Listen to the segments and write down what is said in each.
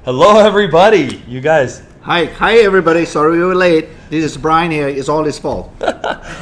Hello, everybody. You guys. Hi, everybody. Sorry we were late. This is Brian here. It's all his fault.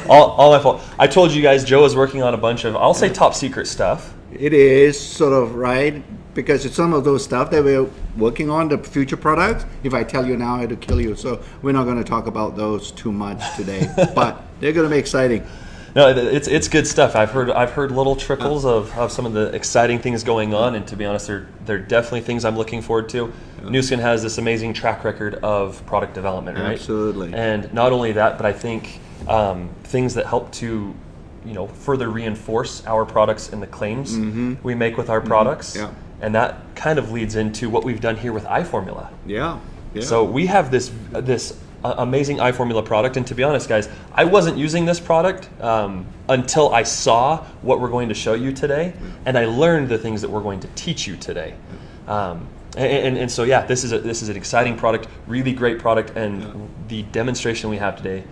all my fault. I told you guys Joe is working on a bunch of, I'll say top secret stuff. It is sort of right because it's some of those stuff that we're working on, the future products. If I tell you now, I had to kill you. So we're not going to talk about those too much today, but they're going to be exciting. No, it's good stuff. I've heard little trickles of some of the exciting things going on, and to be honest, they're definitely things I'm looking forward to. Nu Skin has this amazing track record of product development, right? Absolutely. And not only that, but I think things that help to, further reinforce our products and the claims we make with our products. Yeah. And that kind of leads into what we've done here with iFormula. Yeah. So we have this amazing iFormula product, and to be honest, guys, I wasn't using this product until I saw what we're going to show you today, and I learned the things that we're going to teach you today. And so yeah, this is an exciting product, really great product, and the demonstration we have today,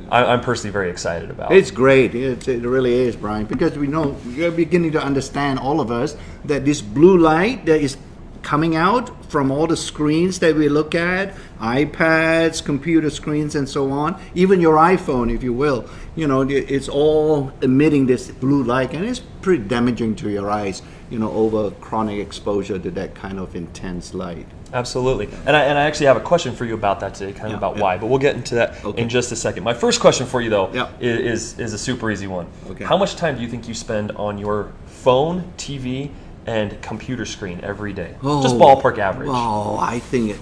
I'm personally very excited about. It's great. It really is, Brian, because we know you're beginning to understand, all of us, that this blue light that is coming out from all the screens that we look at, iPads, computer screens, and so on, even your iPhone, if you will, it's all emitting this blue light, and it's pretty damaging to your eyes, over chronic exposure to that kind of intense light. Absolutely. And I actually have a question for you about that today, about why, but we'll get into that in just a second. My first question for you, though, is a super easy one. Okay. How much time do you think you spend on your phone, TV, and computer screen every day? Just ballpark average. Oh, I think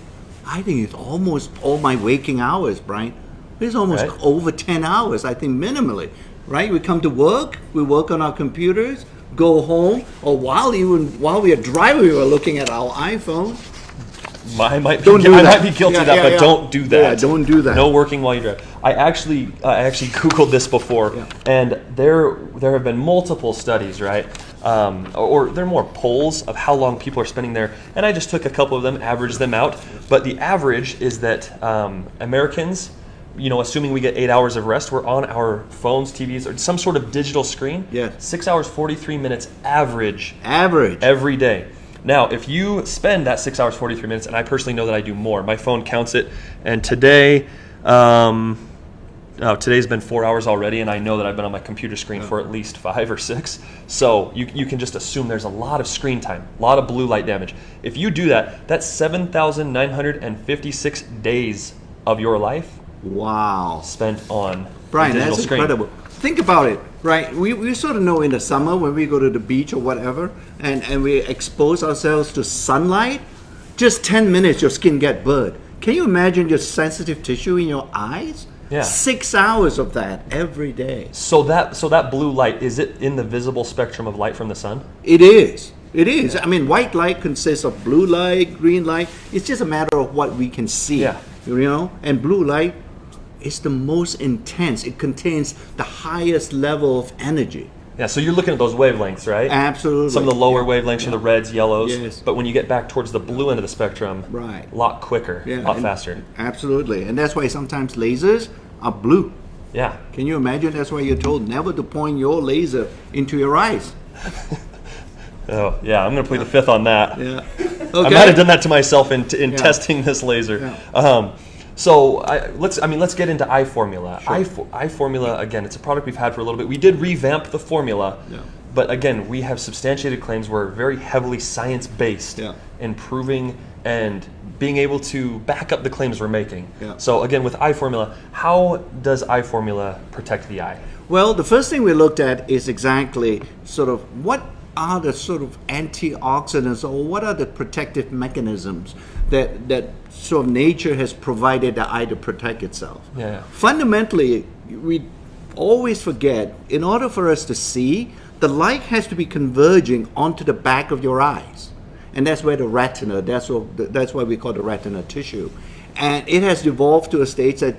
it's almost all my waking hours, Brian. It's almost over 10 hours, I think, minimally. Right? We come to work, we work on our computers, go home, or while we are driving, we were looking at our iPhone. I might be guilty of that, but don't do that. Yeah, don't do that. No working while you drive. I actually Googled this before, and there have been multiple studies, right? Or there are more polls of how long people are spending there, and I just took a couple of them, averaged them out. But the average is that Americans, assuming we get 8 hours of rest, we're on our phones, TVs, or some sort of digital screen. 6 hours, 43 minutes average every day. Now, if you spend that 6 hours, 43 minutes, and I personally know that I do more, my phone counts it, and today, today's been 4 hours already, and I know that I've been on my computer screen for at least 5 or 6. So you can just assume there's a lot of screen time, a lot of blue light damage. If you do that, that's 7,956 days of your life. Wow. Spent on Brian, digital that's screen. Incredible. Think about it, right? We sort of know in the summer when we go to the beach or whatever, and we expose ourselves to sunlight, just 10 minutes your skin get burned. Can you imagine your sensitive tissue in your eyes? 6 hours of that every day. So that blue light, is it in the visible spectrum of light from the sun? It is. It is. I mean, white light consists of blue light, green light. It's just a matter of what we can see. And blue light is the most intense. It contains the highest level of energy. Yeah, so you're looking at those wavelengths, right? Absolutely. Some of the lower wavelengths are the reds, yellows. Yes. But when you get back towards the blue end of the spectrum, a lot quicker, a lot faster. Absolutely. And that's why sometimes lasers are blue. Yeah. Can you imagine? That's why you're told never to point your laser into your eyes. Oh, yeah, I'm going to plead the fifth on that. Okay. I might have done that to myself in testing this laser. So let's get into iFormula. iFormula, again, it's a product we've had for a little bit. We did revamp the formula, but again, we have substantiated claims. We're very heavily science-based in proving and being able to back up the claims we're making. So again, with iFormula, how does iFormula protect the eye? Well, the first thing we looked at is exactly sort of what are the sort of antioxidants, or what are the protective mechanisms that sort of nature has provided the eye to protect itself. Fundamentally, we always forget, in order for us to see, the light has to be converging onto the back of your eyes. And that's where the retina, that's why we call the retina tissue. And it has evolved to a state that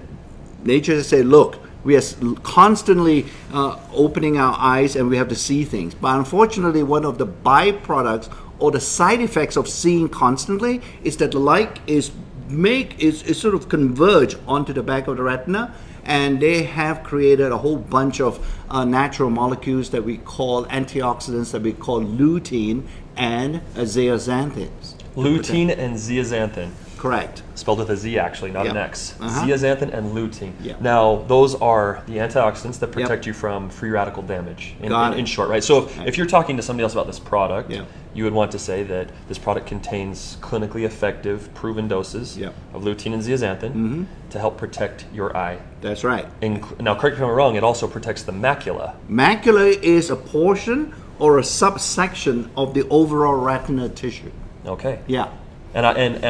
nature has said, look, we are constantly opening our eyes and we have to see things. But unfortunately, one of the byproducts or the side effects of seeing constantly is that the light is sort of converge onto the back of the retina, and they have created a whole bunch of natural molecules that we call antioxidants, that we call lutein and zeaxanthins. Lutein and zeaxanthin. Correct. Spelled with a Z, actually, not an Yep. X. Uh-huh. Zeaxanthin and lutein. Yep. Now, those are the antioxidants that protect Yep. you from free radical damage, Got it. in short, right? So if you're talking to somebody else about this product, Yep. you would want to say that this product contains clinically effective, proven doses Yep. of lutein and zeaxanthin to help protect your eye. That's right. Now, correct me if I'm wrong, it also protects the macula. Macula is a portion or a subsection of the overall retina tissue. Okay. Yeah. And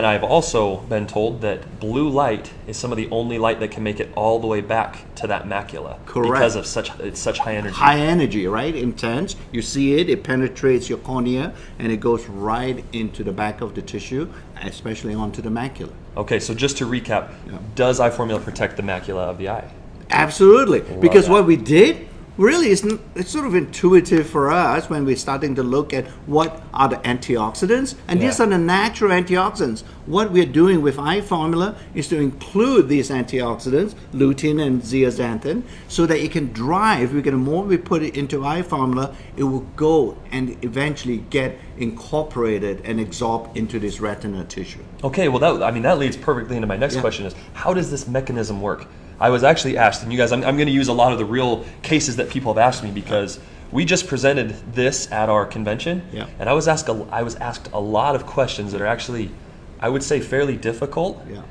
I've also been told that blue light is some of the only light that can make it all the way back to that macula. Correct. Because of it's such high energy. High energy, right? Intense. You see it, it penetrates your cornea, and it goes right into the back of the tissue, especially onto the macula. Okay, so just to recap, Yeah. does eye formula protect the macula of the eye? Absolutely. Because that. what we did really is it's sort of intuitive for us when we're starting to look at what are the antioxidants, and these Yeah. are the natural antioxidants. What we're doing with eye formula is to include these antioxidants, lutein and zeaxanthin, so that it can drive. The more we put it into eye formula, it will go and eventually get incorporated and absorbed into this retina tissue. Okay, well that leads perfectly into my next question is, how does this mechanism work? I was actually asked, and you guys, I'm going to use a lot of the real cases that people have asked me because we just presented this at our convention, Yeah. and I was asked a lot of questions that are actually, I would say, fairly difficult. Yeah.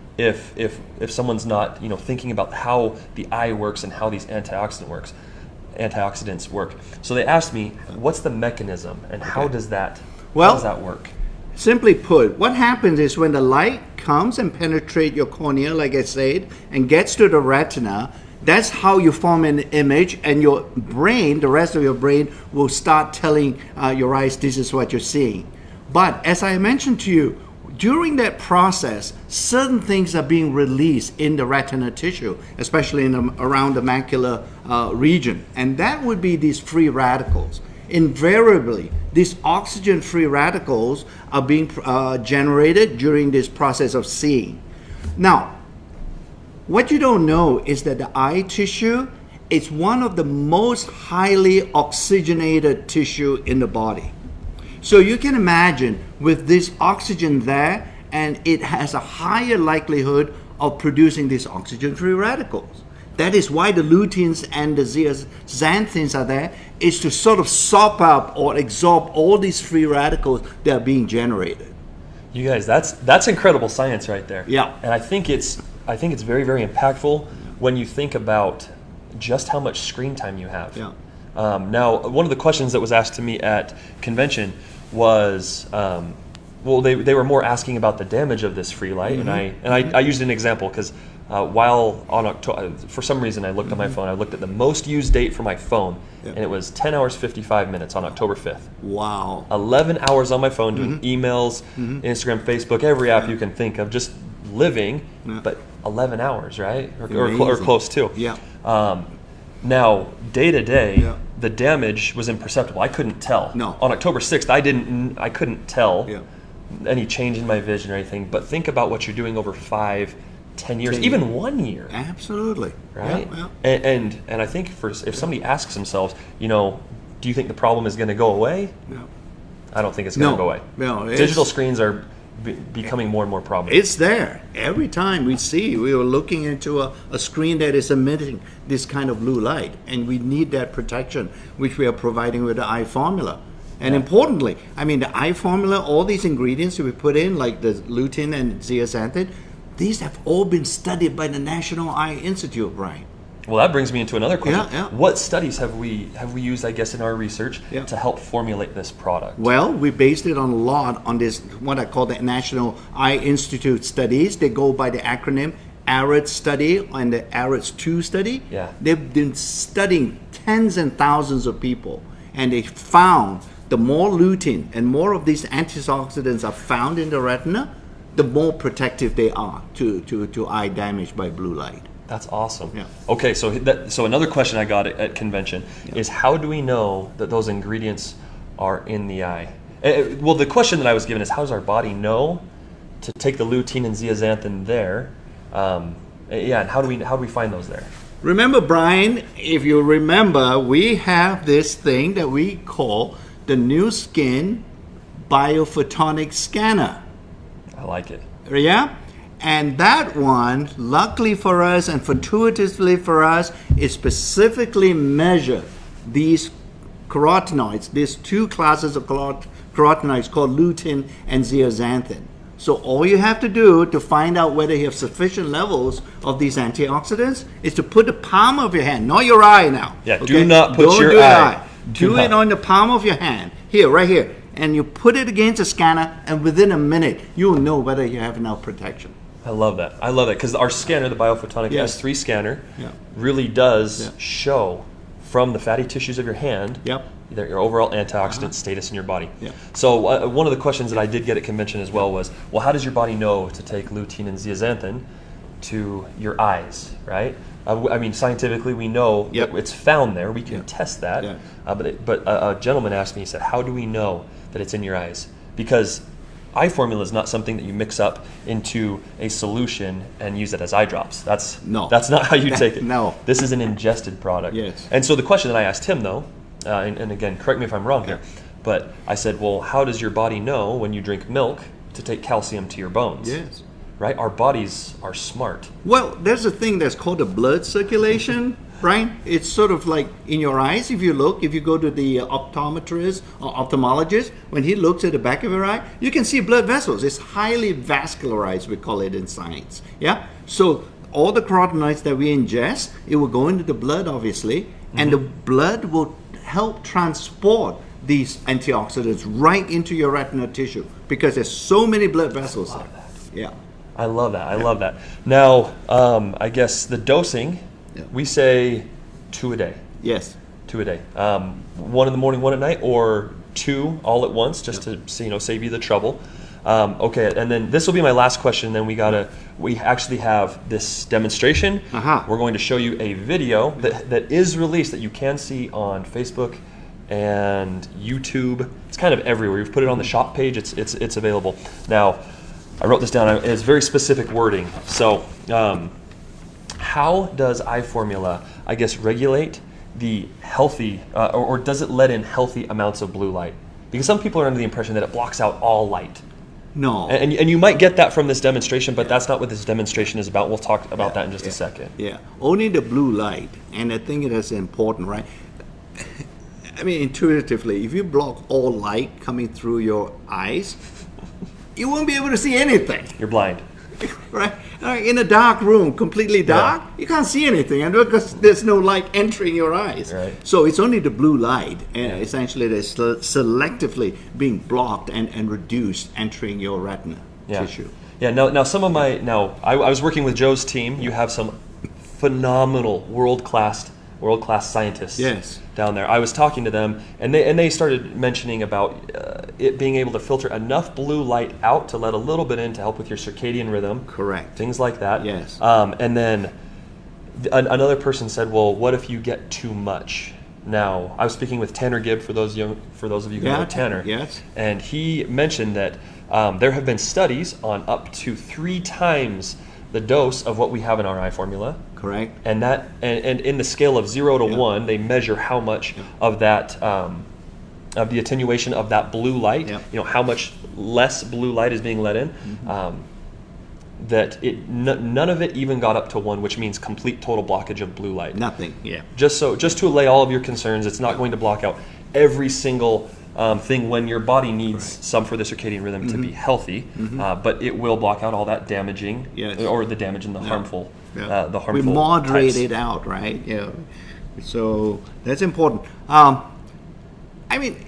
If someone's not thinking about how the eye works and how these antioxidants work. So they asked me, what's the mechanism and how does that work? Simply put, what happens is when the light comes and penetrates your cornea, like I said, and gets to the retina, that's how you form an image, and your brain, the rest of your brain, will start telling your eyes this is what you're seeing. But as I mentioned to you, during that process, certain things are being released in the retina tissue, especially around the macular region, and that would be these free radicals. Invariably, these oxygen-free radicals are being generated during this process of seeing. Now, what you don't know is that the eye tissue is one of the most highly oxygenated tissue in the body. So you can imagine with this oxygen there, and it has a higher likelihood of producing these oxygen-free radicals. That is why the luteins and the zeaxanthins are there, is to sort of sop up or absorb all these free radicals that are being generated. You guys, that's incredible science right there. Yeah. And I think it's very, very impactful when you think about just how much screen time you have. Yeah. Now, one of the questions that was asked to me at convention was, they were more asking about the damage of this free light, and I used an example because while on October, for some reason I looked at my phone, I looked at the most used date for my phone, and it was 10 hours 55 minutes on October 5th. Wow. 11 hours on my phone doing emails, Instagram, Facebook, every app you can think of, just living, but 11 hours, right? Or close to. Yeah. Now, day to day, Yeah. the damage was imperceptible. I couldn't tell. No. On October 6th, I couldn't tell Yeah. any change in my vision or anything, but think about what you're doing over 5, 10 years, 10 even 1 year. Absolutely. Right? Yeah, yeah. And I think if somebody asks themselves, do you think the problem is going to go away? No. I don't think it's going to No. go away. No, Digital screens are becoming more and more prominent. It's there. Every time we are looking into a screen that is emitting this kind of blue light, and we need that protection, which we are providing with the eye formula. And importantly, the eye formula, all these ingredients that we put in, like the lutein and zeaxanthin, these have all been studied by the National Eye Institute, Brian. Well, that brings me into another question. Yeah, yeah. What studies have we used, I guess, in our research Yeah. to help formulate this product? Well, we based it on a lot on this, what I call the National Eye Institute studies. They go by the acronym AREDS study and the AREDS 2 study. Yeah. They've been studying tens and thousands of people, and they found the more lutein and more of these antioxidants are found in the retina, the more protective they are to eye damage by blue light. That's awesome. Yeah. Okay, so another question I got at convention is, how do we know that those ingredients are in the eye? Well, the question that I was given is, how does our body know to take the lutein and zeaxanthin there? And how do we find those there? Remember, Brian, if you remember, we have this thing that we call the New Skin Biophotonic Scanner. I like it. Yeah? And that one, luckily for us and fortuitously for us, is specifically measure these carotenoids, these two classes of carotenoids called lutein and zeaxanthin. So all you have to do to find out whether you have sufficient levels of these antioxidants is to put the palm of your hand, not your eye now. Yeah, okay? Do not put your eye. Do it on the palm of your hand. Here, right here. And you put it against a scanner, and within a minute, you'll know whether you have enough protection. I love that. I love that because our scanner, the Biophotonic S3 scanner, really does show from the fatty tissues of your hand your overall antioxidant status in your body. So one of the questions that I did get at convention as well was, well, how does your body know to take lutein and zeaxanthin to your eyes, right? I mean, scientifically, we know that it's found there. We can test that. But a gentleman asked me, he said, how do we know that it's in your eyes? Because eye formula is not something that you mix up into a solution and use it as eye drops. That's not how you take it. No. This is an ingested product. Yes. And so the question that I asked him, though, and again, correct me if I'm wrong here, but I said, well, how does your body know when you drink milk to take calcium to your bones? Yes. Right? Our bodies are smart. Well, there's a thing that's called the blood circulation, right? It's sort of like in your eyes. If you go to the optometrist or ophthalmologist, when he looks at the back of your eye, you can see blood vessels. It's highly vascularized, we call it in science. Yeah? So all the carotenoids that we ingest, it will go into the blood, obviously, and the blood will help transport these antioxidants right into your retinal tissue because there's so many blood vessels there. Yeah. I love that. I love that. Now, I guess the dosing, we say 2 a day. Yes. 2 a day. 1 in the morning, 1 at night, or 2 all at once, just to save you the trouble. Okay, and then this will be my last question. Then we actually have this demonstration. We're going to show you a video that is released that you can see on Facebook and YouTube. It's kind of everywhere. We've put it on the shop page. It's available now. I wrote this down. It's very specific wording. So, how does eye formula, I guess, regulate the healthy, or does it let in healthy amounts of blue light? Because some people are under the impression that it blocks out all light. No. And you might get that from this demonstration, but that's not what this demonstration is about. We'll talk about that in just a second. Yeah. Only the blue light, and I think it is important, right? I mean, intuitively, if you block all light coming through your eyes, you won't be able to see anything. You're blind. Right? In a dark room, completely dark, you can't see anything, and because there's no light entering your eyes. Right. So it's only the blue light, and essentially that's selectively being blocked and reduced entering your retina tissue. Yeah. Now some of I was working with Joe's team. You have some phenomenal world class scientists down there. I was talking to them, and they started mentioning about it being able to filter enough blue light out to let a little bit in to help with your circadian rhythm. Correct. Things like that. Yes. And then another person said, "Well, what if you get too much?" Now, I was speaking with Tanner Gibb for those of you who know Tanner. Yes. And he mentioned that there have been studies on up to 3 times the dose of what we have in our eye formula. Correct. And in the scale of 0 to 1, they measure how much of that of the attenuation of that blue light. How much less blue light is being let in. That none of it even got up to 1, which means complete total blockage of blue light. Nothing. Yeah. Just to allay all of your concerns, it's not going to block out every single thing when your body needs some for the circadian rhythm to be healthy, but it will block out all that damaging or the damage and the harmful. The harmful. We moderate types. it out, right? Yeah. So that's important. I mean,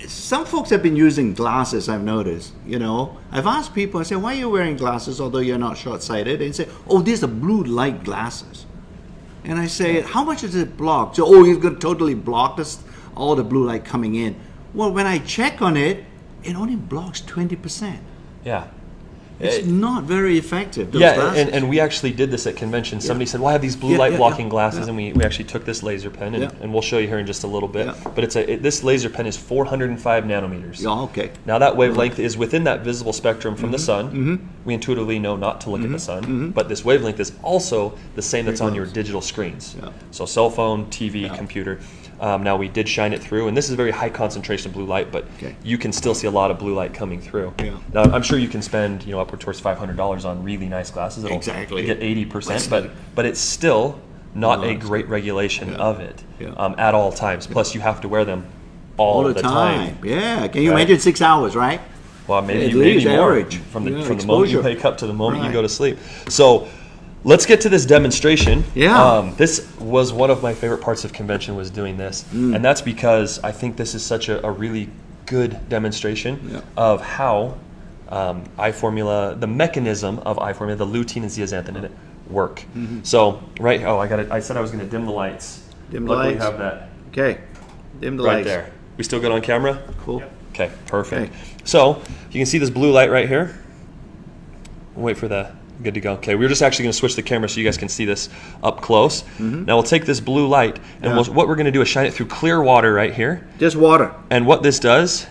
some folks have been using glasses, I've noticed. I've asked people, I say, why are you wearing glasses although you're not short-sighted? And they say, oh, these are blue light glasses. And I say, how much does it block? So, you're going to totally block all the blue light coming in. Well, when I check on it, it only blocks 20%. Yeah. It's not very effective. Those glasses. And we actually did this at convention. Somebody said, well, I have these blue light blocking glasses, and we actually took this laser pen, and we'll show you here in just a little bit. But this laser pen is 405 nanometers. Yeah, okay. Now that wavelength is within that visible spectrum from the sun. We intuitively know not to look at the sun, but this wavelength is also the same that's on your digital screens. So cell phone, TV, computer. Now we did shine it through, and this is a very high concentration of blue light, but you can still see a lot of blue light coming through. Yeah. Now I'm sure you can spend upward towards $500 on really nice glasses. It'll get 80%, but it's still not a great regulation of it at all times. Plus you have to wear them all the time. Yeah, can you imagine 6 hours, right? Well, maybe more average. from the moment you wake up to the moment you go to sleep. So let's get to this demonstration. Yeah. This was one of my favorite parts of convention, was doing this. And that's because I think this is such a really good demonstration of how eye formula, the mechanism of eye formula, the lutein and zeaxanthin in it work. So I said I was going to dim the lights. Dim the lights. We have that. Okay. Dim the right lights. there. We still good on camera? Cool. Okay, perfect. So you can see this blue light right here. Wait for that. Good to go. Okay, we're just actually going to switch the camera so you guys can see this up close. Now we'll take this blue light, and what we're going to do is shine it through clear water right here. Just water. And what this does,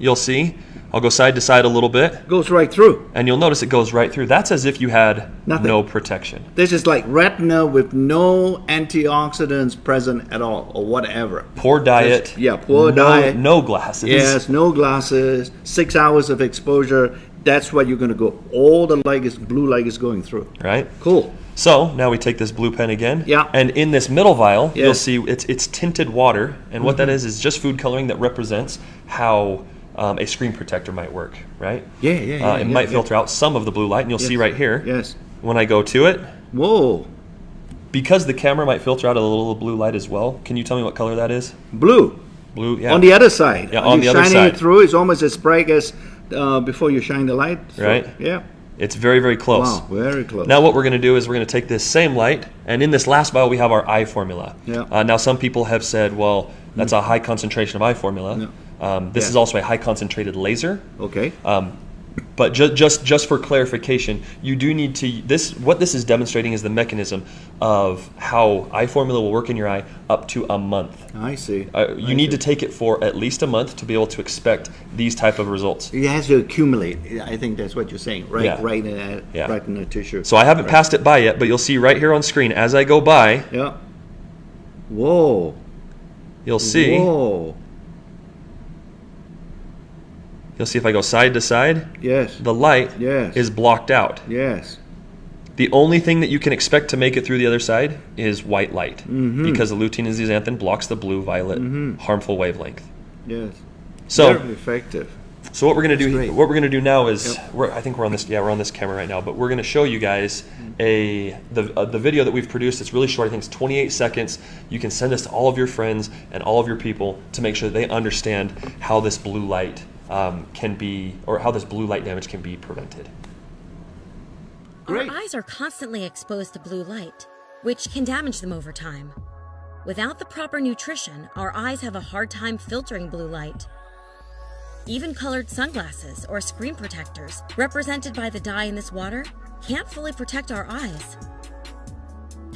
you'll see, I'll go side to side a little bit. Goes right through. And you'll notice it goes right through. That's as if you had no protection. This is like retina with no antioxidants present at all, or whatever. Poor diet. Poor diet. No glasses. Yes, no glasses. 6 hours of exposure. That's what you're going to go. All the blue light is going through. Right. Cool. So now we take this blue pen again. Yeah. And in this middle vial, you'll see it's tinted water. And what that is just food coloring that represents how a screen protector might work, right? It might filter out some of the blue light, and you'll see right here. Yes. When I go to it. Whoa. Because the camera might filter out a little blue light as well. Can you tell me what color that is? Blue. Blue. Yeah. On the other side. Yeah. On the other side. Shining it through, it's almost as bright as before you shine the light. So, right. Yeah. It's very, very close. Wow, very close. Now what we're going to do is we're going to take this same light, and in this last vial we have our eye formula. Yeah. Now some people have said, well, that's a high concentration of eye formula. This is also a high concentrated laser. Okay. But just for clarification, you do need to, what this is demonstrating is the mechanism of how eye formula will work in your eye up to a month. I see. You need to take it for at least a month to be able to expect these type of results. It has to accumulate. I think that's what you're saying, right? Yeah. Right in the tissue. So I haven't passed it by yet, but you'll see right here on screen as I go by. Yeah. Whoa. You'll see. Whoa. You'll see if I go side to side, yes, the light is blocked out. Yes. The only thing that you can expect to make it through the other side is white light, because the lutein and zeaxanthin blocks the blue-violet harmful wavelength. Yes. So very effective. So what we're going to do, now is, I think we're on this. Yeah, we're on this camera right now. But we're going to show you guys the video that we've produced. It's really short. I think it's 28 seconds. You can send this to all of your friends and all of your people to make sure they understand how this blue light can be, or how this blue light damage can be prevented. Great. Our eyes are constantly exposed to blue light, which can damage them over time. Without the proper nutrition, our eyes have a hard time filtering blue light. Even colored sunglasses or screen protectors, represented by the dye in this water, can't fully protect our eyes.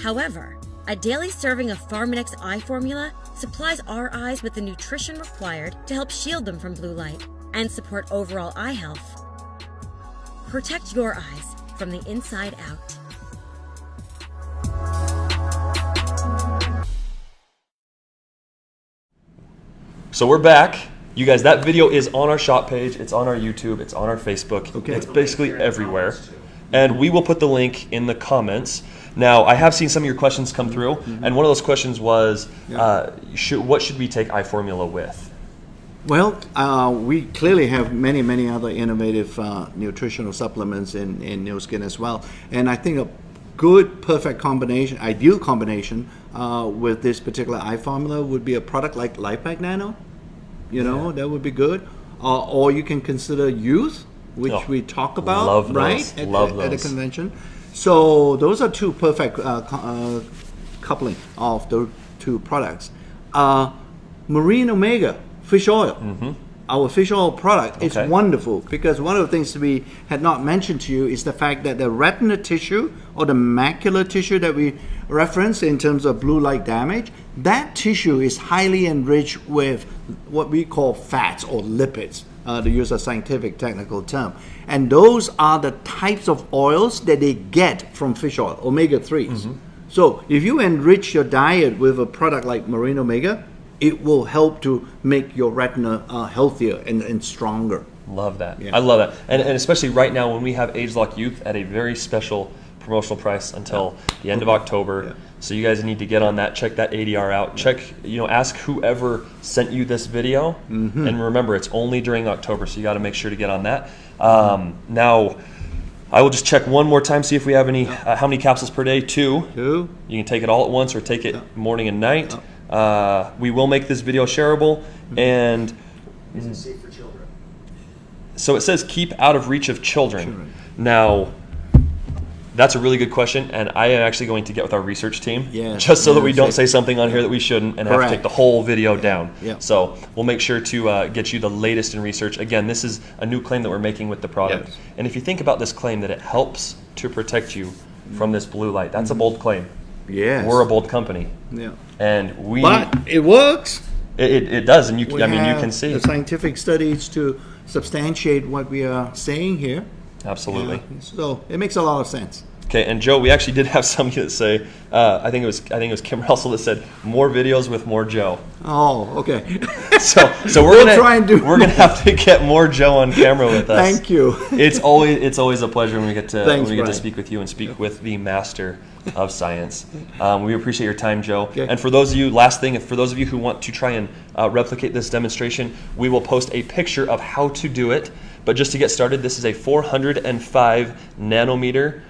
However, a daily serving of Pharmanex eye formula supplies our eyes with the nutrition required to help shield them from blue light and support overall eye health. Protect your eyes from the inside out. So we're back. You guys, that video is on our shop page. It's on our YouTube. It's on our Facebook. Okay. It's basically everywhere. And we will put the link in the comments. Now, I have seen some of your questions come through, and one of those questions was, what should we take eye formula with? Well, we clearly have many other innovative nutritional supplements in New Skin as well. And I think a good, perfect combination, ideal combination with this particular eye formula would be a product like Lipac Nano. That would be good. Or you can consider Youth, which we talk about, love right? Those. At a convention. So those are two perfect coupling of the two products. Marine Omega fish oil. Our fish oil product is wonderful because one of the things we had not mentioned to you is the fact that the retina tissue or the macular tissue that we reference in terms of blue light damage, that tissue is highly enriched with what we call fats or lipids, to use a scientific technical term. And those are the types of oils that they get from fish oil, omega-3s. So if you enrich your diet with a product like Marine Omega, it will help to make your retina healthier and stronger. Love that. Yeah. I love that. And especially right now when we have Age Lock Youth at a very special promotional price until the end of October. Yeah. So you guys need to get on that, check that ADR out, check, ask whoever sent you this video. And remember, it's only during October, so you got to make sure to get on that. Now, I will just check one more time, see if we have any, how many capsules per day? 2. 2. You can take it all at once or take it morning and night. We will make this video shareable. And is it safe for children? So it says keep out of reach of children. Now, that's a really good question, and I am actually going to get with our research team, just so that we don't say something on here that we shouldn't and have to take the whole video down. So we'll make sure to get you the latest in research. Again, this is a new claim that we're making with the product. And if you think about this claim that it helps to protect you from this blue light, that's a bold claim. Yes. We're a bold company. And but it works. It does, and you can see the scientific studies to substantiate what we are saying here. Absolutely. So it makes a lot of sense. Okay, and Joe, we actually did have somebody that say, I think it was Kim Russell that said, more videos with more Joe. Oh, okay. So we're gonna have to get more Joe on camera with us. Thank you. It's always a pleasure when we get to speak with you and speak with the master of science. We appreciate your time, Joe. Okay. And for those of you, last thing, for those of you who want to try and replicate this demonstration, we will post a picture of how to do it. But just to get started, this is a 405 nanometer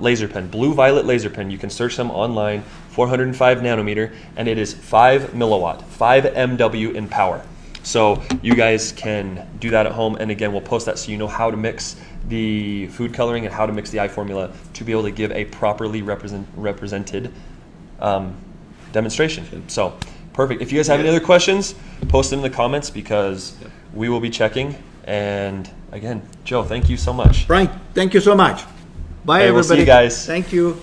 laser pen, blue-violet laser pen. You can search them online, 405 nanometer, and it is 5 milliwatt, 5 MW in power. So you guys can do that at home, and again, we'll post that so you know how to mix the food coloring and how to mix the eye formula to be able to give a properly represented demonstration. So perfect. If you guys have any other questions, post them in the comments because we will be checking. And again, Joe, thank you so much. Frank, thank you so much. Bye, everybody. We'll see you guys. Thank you.